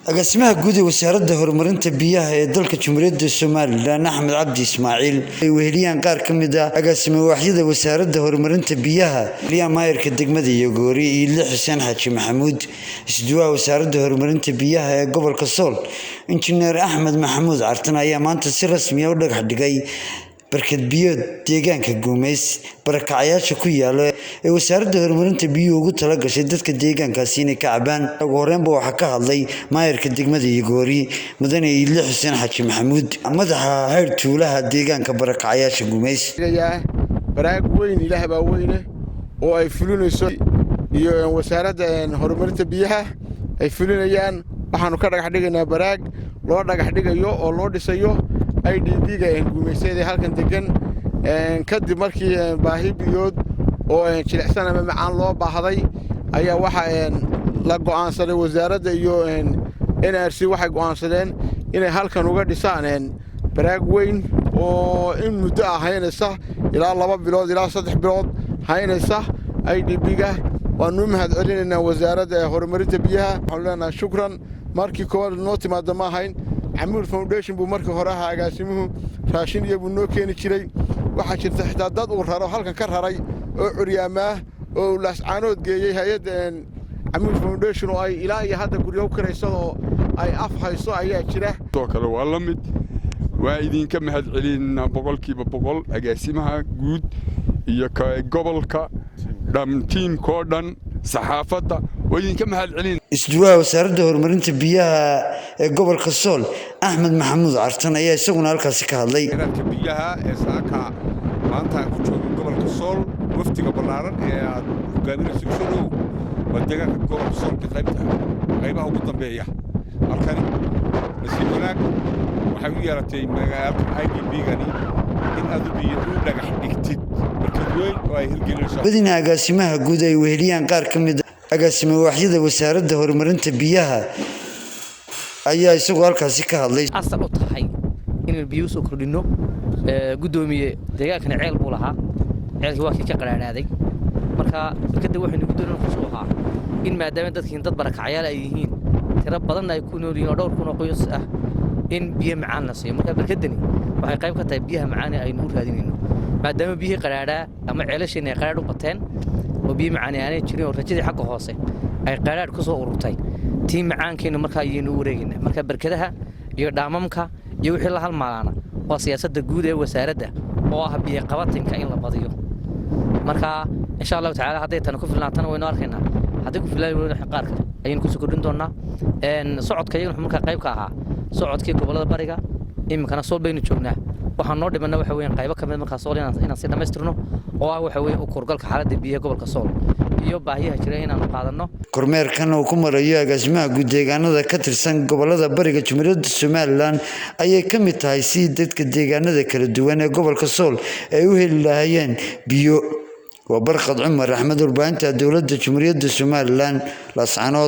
agaasimaha guud ee wasaaradda horumarinta biyaha ee dalka Jamhuuriyadda Soomaaliland Axmed Cabdi Ismaaciil ay weheliyaan qaar ka mid ah agaasimo waaxyada wasaaradda horumarinta biyaha Liam Maayirka degmada Yogoori iyo Xuseen Xaaji Maxamuud isduwaa wasaaradda horumarinta biyaha ee gobolka Sool injineer Axmed Maxamuud Cartan ayaa maanta si rasmi ah u dhagax dhigay barkad biyo deegaanka Guumeys barakacayaasha ku yaala ee wasaaradda horumarinta biyo ugu tala gashay dadka deegaankaasi inay ka cabaan ugu horreynba waxa ka hadlay maayirka degmada Yogoori mudane Xuseen Xaaji Maxamuud madaxa heer tuulaha deegaanka barakacayaasha Guumeys baraag weyn ilaahay baa weyne oo ay fulinayso iyo wasaaradda horumarinta biyaha ay fulinayaan waxaanu ka dhagax dhigaynaa baraag loo dhagax dhigayo oo loo dhisayo IDB-ga Guumeysada halkan degan kadib markii baahi biyood oo jilicsan ama macaan loo baahday ayaa waxa la go'aansaday wasaaradda iyo NRC waxay go'aansadeen inay halkan uga dhisaan baraag weyn oo in muddo ah haynaysa ilaa 2 bilood ilaa 3 bilood haynaysa IDB-ga waanu mahadcelinaynaa wasaaradda horumarinta biyaha waxaan leenahay shukran markii koowaad noo timaado ma ahayn Amur Foundation buu markii hore ahaa agaasimuhu raashin iyo buu noo keeni jiray waxa jirta xitaa dad uu raro halkan ka raray oo curyaama oo laascaanood geeyay hay'adda Amur Foundation oo ay ilaa iyo hadda guriyo u kareysado ay af hayso ayaa jira to kale waa la mid waa idinka mahadcelinaa boqolkiiba boqol agaasimaha guud iyo gobolka tiimkoo dhan saxaafadda oo idinka mahadcelin isduwaa wasaaradda horumarinta biyaha ee gobolka Sool Axmed Maxamuud Cartan ayaa isaguna halkaas ka hadlay biyaha ee saaka maanta ku jooga gobolka Sool waftiga ballaaran ee aad hogaaminayso soo waddaga gobolka Sool qaybaha ugu dambeeya halkani nasiib wanaag waxay u yeelatay magaalada IDB-gani in aad biyo u dhagax dhigtid barkad weyn oo ay hirgelinayso badina agaasimaha guud ay weheliyaan qaar ka mid agaasimo waaxyada wasaaradda horumarinta biyaha ayaa isagu halkaas ka hadlay asal u tahay in biyo soo kordhino gudoomiye deegaanka ceel buu lahaa ceelkii waa ka qaraanaaday marka barkada waxaynu gudoomiye ku soo ahaa in maadaama dadkii dad barakacayaal ay yihiin tira badan ay ku nool yihiin oo dhowr kun oo qoys ah in biyo macaan la siiyo marka barkadani waxay qayb ka tahay biyaha macaan ee aynu u raadinayno maadaama biyo qaraada ama ceelashin ay qaraad u bateen oo biyo macaan ay jireen oo rajadii xagga hoose ay qaraad ku soo ururtay tii macaankeenu marka ayaynu u wareegaynaa marka barkadaha iyo dhaamamka iyo wixii la halmaana waa siyaasadda guud ee wasaaradda oo ah biyo qabatinka in la badiyo marka insha Allah taala haday tan ku filnaatana waynu arkaynaa haday ku filaayeen qaar kale ayaynu ku soo kordhin doonaa socodka iyaguna marka qayb ka ahaa socodkii gobolada bariga imkana Sool baynu joognaa waxaan noo dhimanaa waxa weeyaan qaybo ka mid marka Sool inaan si dhameystirno oo ah waxa weeyaan u korgalka xaaladda biyaha gobolka Sool iyo baahiyaha jira inaan qaadano kormeerkan oo ku marayo agaasimaha guud deegaanada ka tirsan gobolada bariga Jamhuuriyadda Soomaaliland ayay ka mid tahay si dadka deegaanada kala duwan ee gobolka Sool ay u heli lahaayeen biyo وبرخد عمر أحمد البانتا دولة جمهورية الصومال لان لاسعنود